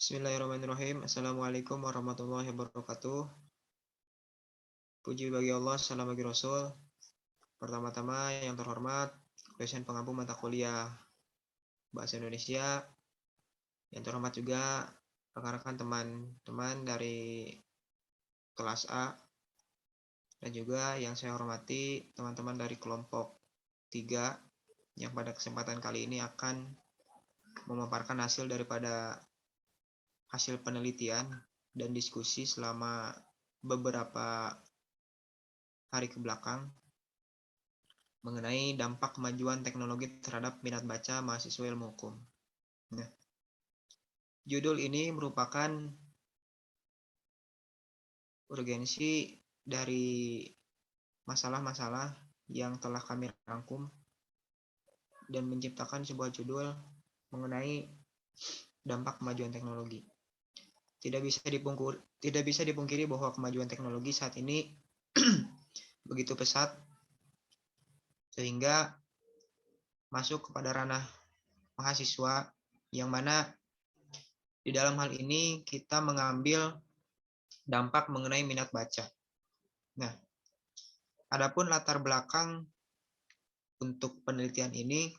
Bismillahirrahmanirrahim. Assalamualaikum warahmatullahi wabarakatuh. Puji bagi Allah, salam bagi Rasul. Pertama-tama yang terhormat, dosen pengampu mata kuliah Bahasa Indonesia. Yang terhormat juga rekan-rekan teman-teman dari kelas A. Dan juga yang saya hormati teman-teman dari kelompok 3 yang pada kesempatan kali ini akan memaparkan hasil penelitian dan diskusi selama beberapa hari ke belakang mengenai dampak kemajuan teknologi terhadap minat baca mahasiswa ilmu hukum. Nah, judul ini merupakan urgensi dari masalah-masalah yang telah kami rangkum dan menciptakan sebuah judul mengenai dampak kemajuan teknologi. Tidak bisa dipungkiri bahwa kemajuan teknologi saat ini begitu pesat sehingga masuk kepada ranah mahasiswa yang mana di dalam hal ini kita mengambil dampak mengenai minat baca. Nah, adapun latar belakang untuk penelitian ini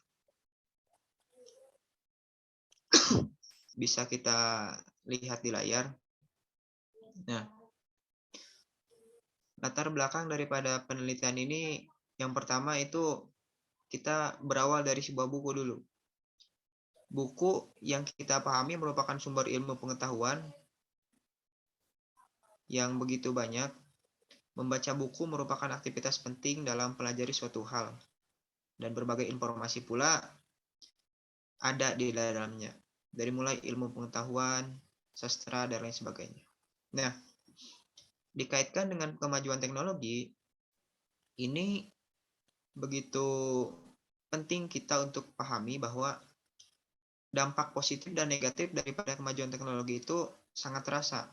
bisa kita lihat di layar. Nah, latar belakang daripada penelitian ini yang pertama itu kita berawal dari sebuah buku dulu. Buku yang kita pahami merupakan sumber ilmu pengetahuan yang begitu banyak. Membaca buku merupakan aktivitas penting dalam pelajari suatu hal. Dan berbagai informasi pula ada di dalamnya. Dari mulai ilmu pengetahuan, sastra, dan lain sebagainya. Nah, dikaitkan dengan kemajuan teknologi, ini begitu penting kita untuk pahami bahwa dampak positif dan negatif daripada kemajuan teknologi itu sangat terasa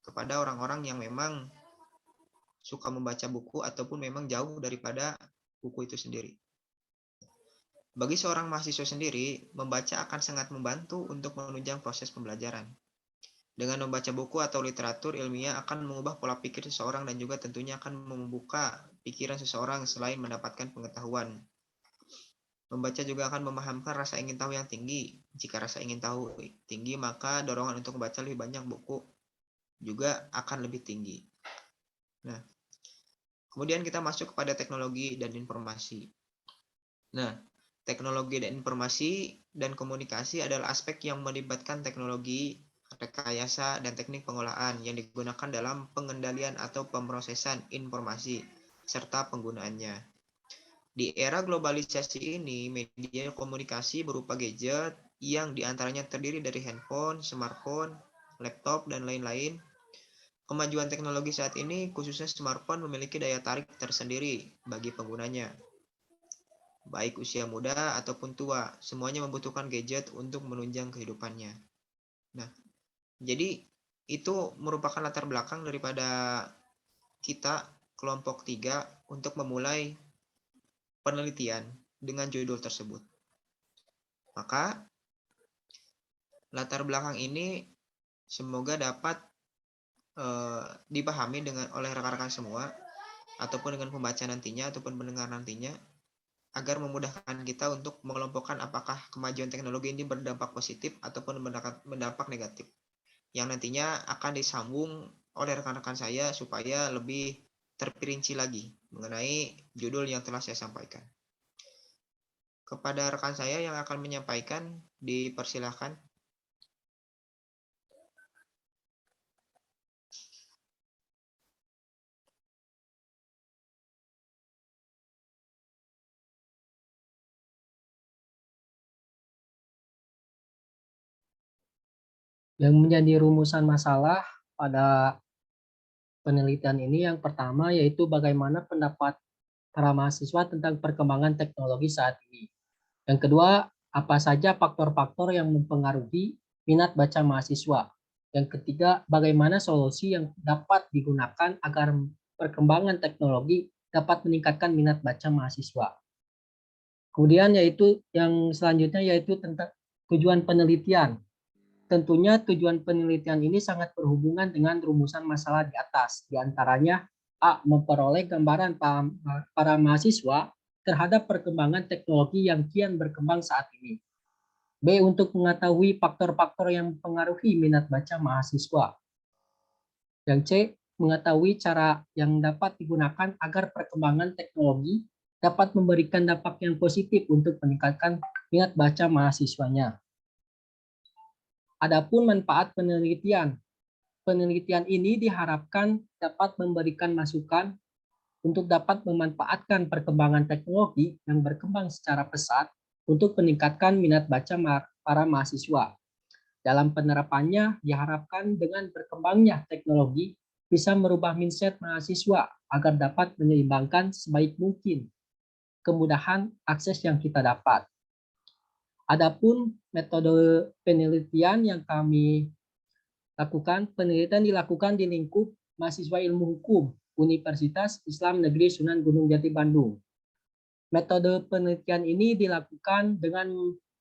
kepada orang-orang yang memang suka membaca buku ataupun memang jauh daripada buku itu sendiri. Bagi seorang mahasiswa sendiri, membaca akan sangat membantu untuk menunjang proses pembelajaran. Dengan membaca buku atau literatur ilmiah akan mengubah pola pikir seseorang dan juga tentunya akan membuka pikiran seseorang selain mendapatkan pengetahuan. Membaca juga akan memahamkan rasa ingin tahu yang tinggi. Jika rasa ingin tahu tinggi, maka dorongan untuk membaca lebih banyak buku juga akan lebih tinggi. Nah, kemudian kita masuk kepada teknologi dan informasi. Nah, teknologi dan informasi dan komunikasi adalah aspek yang melibatkan teknologi, rekayasa, dan teknik pengolahan yang digunakan dalam pengendalian atau pemrosesan informasi serta penggunaannya. Di era globalisasi ini, media komunikasi berupa gadget yang diantaranya terdiri dari handphone, smartphone, laptop, dan lain-lain. Kemajuan teknologi saat ini, khususnya smartphone, memiliki daya tarik tersendiri bagi penggunanya. Baik usia muda ataupun tua, semuanya membutuhkan gadget untuk menunjang kehidupannya. Nah, jadi itu merupakan latar belakang daripada kita kelompok 3 untuk memulai penelitian dengan judul tersebut. Maka latar belakang ini semoga dapat dipahami oleh rekan-rekan semua ataupun dengan pembaca nantinya ataupun pendengar nantinya, agar memudahkan kita untuk mengelompokkan apakah kemajuan teknologi ini berdampak positif ataupun berdampak negatif, yang nantinya akan disambung oleh rekan-rekan saya supaya lebih terperinci lagi mengenai judul yang telah saya sampaikan. Kepada rekan saya yang akan menyampaikan, dipersilahkan. Yang menjadi rumusan masalah pada penelitian ini yang pertama yaitu bagaimana pendapat para mahasiswa tentang perkembangan teknologi saat ini. Yang kedua, apa saja faktor-faktor yang mempengaruhi minat baca mahasiswa. Yang ketiga, bagaimana solusi yang dapat digunakan agar perkembangan teknologi dapat meningkatkan minat baca mahasiswa. Kemudian yaitu yang selanjutnya yaitu tentang tujuan penelitian. Tentunya tujuan penelitian ini sangat berhubungan dengan rumusan masalah di atas. Di antaranya, A. Memperoleh gambaran para mahasiswa terhadap perkembangan teknologi yang kian berkembang saat ini. B. Untuk mengetahui faktor-faktor yang mempengaruhi minat baca mahasiswa. Yang C. Mengetahui cara yang dapat digunakan agar perkembangan teknologi dapat memberikan dampak yang positif untuk meningkatkan minat baca mahasiswanya. Adapun manfaat penelitian. Penelitian ini diharapkan dapat memberikan masukan untuk dapat memanfaatkan perkembangan teknologi yang berkembang secara pesat untuk meningkatkan minat baca para mahasiswa. Dalam penerapannya, diharapkan dengan berkembangnya teknologi bisa merubah mindset mahasiswa agar dapat menyeimbangkan sebaik mungkin kemudahan akses yang kita dapat. Adapun metode penelitian yang kami lakukan, penelitian dilakukan di lingkup mahasiswa ilmu hukum Universitas Islam Negeri Sunan Gunung Jati Bandung. Metode penelitian ini dilakukan dengan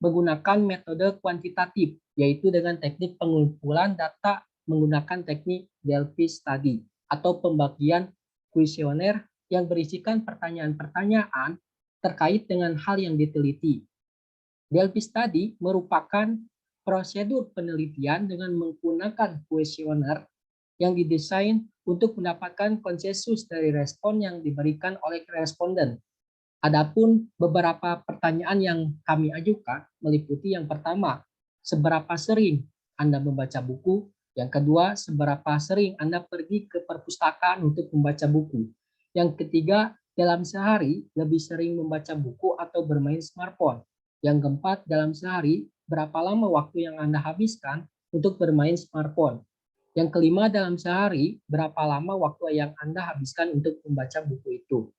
menggunakan metode kuantitatif, yaitu dengan teknik pengumpulan data menggunakan teknik Delphi Study atau pembagian kuesioner yang berisikan pertanyaan-pertanyaan terkait dengan hal yang diteliti. Delphi Study merupakan prosedur penelitian dengan menggunakan kuesioner yang didesain untuk mendapatkan konsensus dari respon yang diberikan oleh responden. Adapun beberapa pertanyaan yang kami ajukan meliputi yang pertama, seberapa sering Anda membaca buku? Yang kedua, seberapa sering Anda pergi ke perpustakaan untuk membaca buku? Yang ketiga, dalam sehari lebih sering membaca buku atau bermain smartphone? Yang keempat, dalam sehari berapa lama waktu yang Anda habiskan untuk bermain smartphone? Yang kelima, dalam sehari berapa lama waktu yang Anda habiskan untuk membaca buku itu?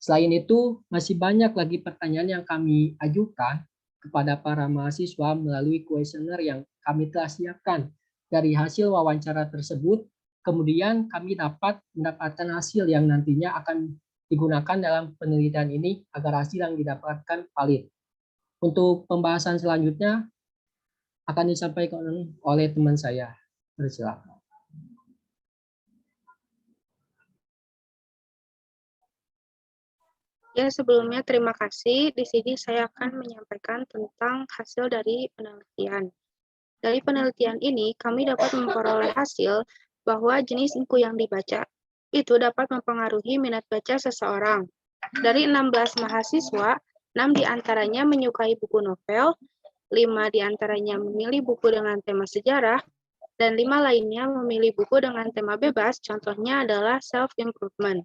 Selain itu, masih banyak lagi pertanyaan yang kami ajukan kepada para mahasiswa melalui kuesioner yang kami telah siapkan. Dari hasil wawancara tersebut, kemudian kami dapat mendapatkan hasil yang nantinya akan digunakan dalam penelitian ini agar hasil yang didapatkan valid. Untuk pembahasan selanjutnya akan disampaikan oleh teman saya. Silakan. Ya, sebelumnya terima kasih. Di sini saya akan menyampaikan tentang hasil dari penelitian. Dari penelitian ini, kami dapat memperoleh hasil bahwa jenis buku yang dibaca itu dapat mempengaruhi minat baca seseorang. Dari 16 mahasiswa, 6 diantaranya menyukai buku novel, 5 diantaranya memilih buku dengan tema sejarah, dan 5 lainnya memilih buku dengan tema bebas, contohnya adalah self-improvement.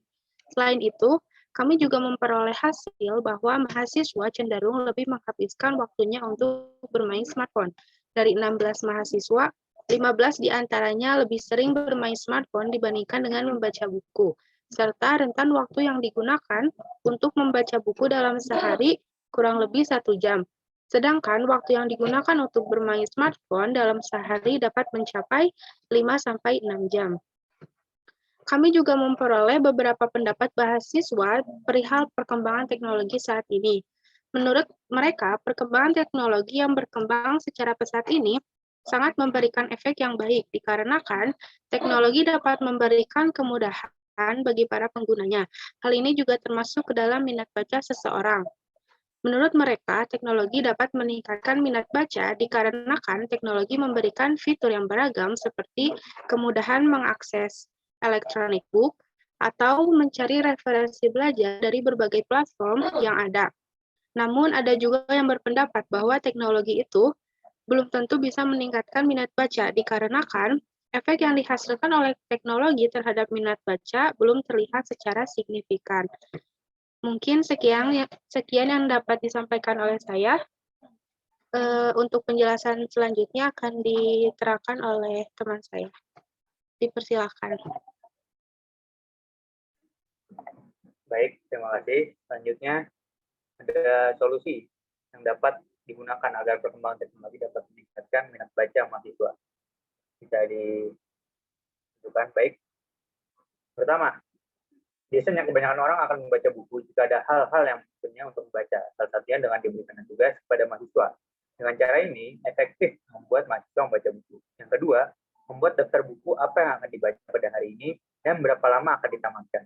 Selain itu, kami juga memperoleh hasil bahwa mahasiswa cenderung lebih menghabiskan waktunya untuk bermain smartphone. Dari 16 mahasiswa, 15 diantaranya lebih sering bermain smartphone dibandingkan dengan membaca buku, serta rentan waktu yang digunakan untuk membaca buku dalam sehari kurang lebih 1 jam. Sedangkan waktu yang digunakan untuk bermain smartphone dalam sehari dapat mencapai 5-6 jam. Kami juga memperoleh beberapa pendapat mahasiswa perihal perkembangan teknologi saat ini. Menurut mereka, perkembangan teknologi yang berkembang secara pesat ini sangat memberikan efek yang baik, dikarenakan teknologi dapat memberikan kemudahan bagi para penggunanya. Hal ini juga termasuk ke dalam minat baca seseorang. Menurut mereka, teknologi dapat meningkatkan minat baca dikarenakan teknologi memberikan fitur yang beragam seperti kemudahan mengakses electronic book atau mencari referensi belajar dari berbagai platform yang ada. Namun ada juga yang berpendapat bahwa teknologi itu belum tentu bisa meningkatkan minat baca dikarenakan efek yang dihasilkan oleh teknologi terhadap minat baca belum terlihat secara signifikan. Mungkin sekian yang dapat disampaikan oleh saya. Untuk penjelasan selanjutnya akan diterangkan oleh teman saya. Dipersilakan. Baik, terima kasih. Selanjutnya ada solusi yang dapat digunakan agar perkembangan teknologi dapat meningkatkan minat baca mahasiswa. Bisa ditunjukkan. Baik. Pertama, biasanya kebanyakan orang akan membaca buku jika ada hal-hal yang pentingnya untuk membaca. Salah satunya dengan diberikan tugas kepada mahasiswa. Dengan cara ini, efektif membuat mahasiswa membaca buku. Yang kedua, membuat daftar buku apa yang akan dibaca pada hari ini dan berapa lama akan ditamatkan.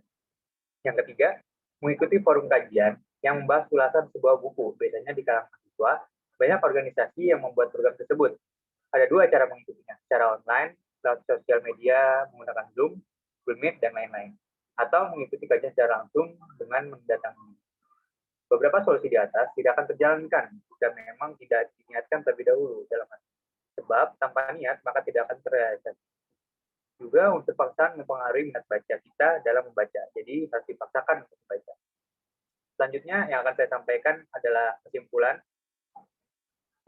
Yang ketiga, mengikuti forum kajian yang membahas ulasan sebuah buku. Biasanya di kalangan mahasiswa, banyak organisasi yang membuat program tersebut. Ada dua cara mengikutinya, secara online, lewat sosial media, menggunakan Zoom, Google Meet, dan lain-lain. Atau mengikuti kajian secara langsung dengan mendatangi. Beberapa solusi di atas tidak akan terjalankan jika memang tidak diniatkan terlebih dahulu dalam hati. Sebab tanpa niat maka tidak akan terrealisasi. Juga unsur paksaan mempengaruhi minat baca kita dalam membaca. Jadi harus dipaksakan untuk membaca. Selanjutnya yang akan saya sampaikan adalah kesimpulan.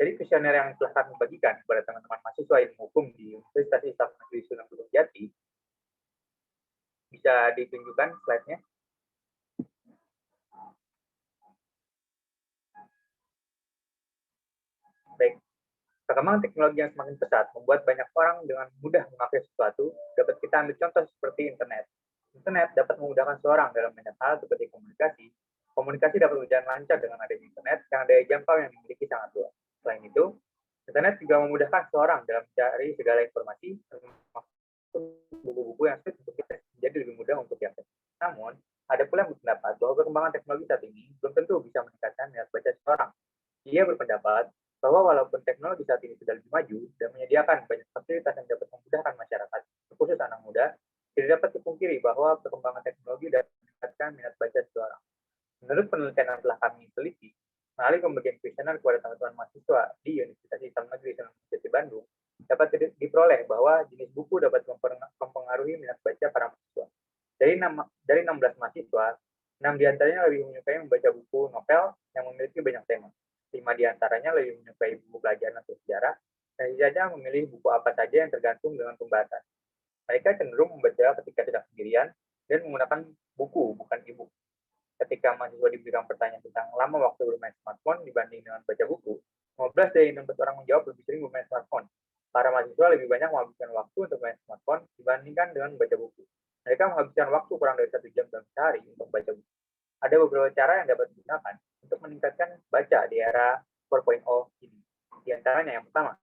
Jadi kuesioner yang telah kami bagikan kepada teman-teman mahasiswa ilmu hukum di Universitas Islam Negeri Sunan Gunung Jati, bisa ditunjukkan slide-nya. Baik, perkembangan teknologi yang semakin pesat membuat banyak orang dengan mudah mengakses sesuatu. Dapat kita ambil contoh seperti internet. Internet dapat memudahkan seorang dalam banyak hal seperti komunikasi. Komunikasi dapat berjalan lancar dengan adanya internet yang daya jangkau yang dimiliki sangat luas. Selain itu, internet juga memudahkan seorang dalam mencari segala informasi, termasuk buku-buku yang sulit untuk diakses, jadi lebih mudah untuk diakses. Namun, ada pula yang berpendapat bahwa perkembangan teknologi saat ini belum tentu bisa meningkatkan minat baca seseorang. Ia berpendapat bahwa walaupun teknologi saat ini sudah lebih maju dan menyediakan banyak fasilitas yang dapat memudahkan masyarakat, khusus anak muda, tidak dapat dipungkiri bahwa perkembangan teknologi dapat meningkatkan minat baca seseorang. Menurut penelitian yang telah kami teliti, melalui pembagian kuesioner kepada teman-teman mahasiswa di Universitas Islam Negeri Sunan Jati Bandung, dapat diperoleh bahwa jenis buku dapat mempengaruhi minat baca para mahasiswa. Dari 16 mahasiswa, 6 diantaranya lebih menyukai membaca buku novel yang memiliki banyak tema. 5 diantaranya lebih menyukai buku pelajaran atau sejarah, dan sisanya memilih buku apa saja yang tergantung dengan pembahasan. Mereka cenderung membaca ketika sedang sendirian dan menggunakan buku, bukan e-book. Ketika mahasiswa diberikan pertanyaan tentang lama waktu bermain smartphone dibanding dengan baca buku, 15 dari 16 orang menjawab lebih sering bermain smartphone. Para mahasiswa lebih banyak menghabiskan waktu untuk main smartphone dibandingkan dengan membaca buku. Mereka menghabiskan waktu kurang dari 1 jam dalam sehari untuk membaca buku. Ada beberapa cara yang dapat digunakan untuk meningkatkan baca di era 4.0 ini. Di antaranya yang pertama,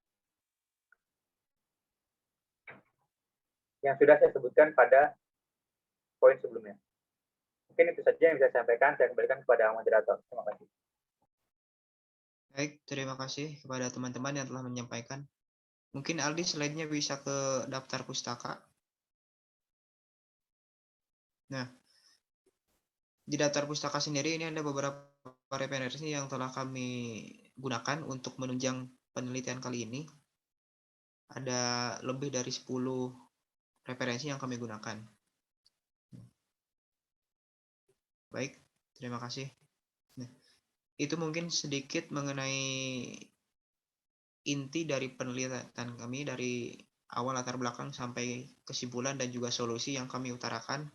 yang sudah saya sebutkan pada poin sebelumnya. Mungkin itu saja yang bisa saya sampaikan. Saya kembalikan kepada moderator. Terima kasih. Baik, terima kasih kepada teman-teman yang telah menyampaikan. Mungkin Aldi slide-nya bisa ke daftar pustaka. Nah, di daftar pustaka sendiri ini ada beberapa referensi yang telah kami gunakan untuk menunjang penelitian kali ini. Ada lebih dari 10 referensi yang kami gunakan. Baik, terima kasih. Nah, itu mungkin sedikit mengenai inti dari penelitian kami dari awal latar belakang sampai kesimpulan dan juga solusi yang kami utarakan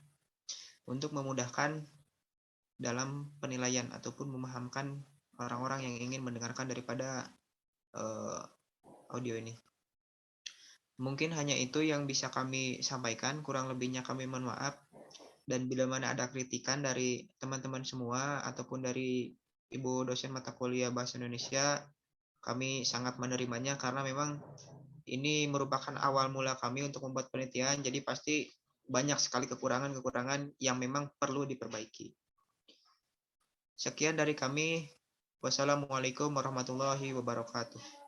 untuk memudahkan dalam penilaian ataupun memahamkan orang-orang yang ingin mendengarkan daripada audio ini. Mungkin hanya itu yang bisa kami sampaikan, kurang lebihnya kami mohon maaf. Dan bila mana ada kritikan dari teman-teman semua ataupun dari Ibu dosen mata kuliah Bahasa Indonesia, kami sangat menerimanya karena memang ini merupakan awal mula kami untuk membuat penelitian, jadi pasti banyak sekali kekurangan-kekurangan yang memang perlu diperbaiki. Sekian dari kami. Wassalamualaikum warahmatullahi wabarakatuh.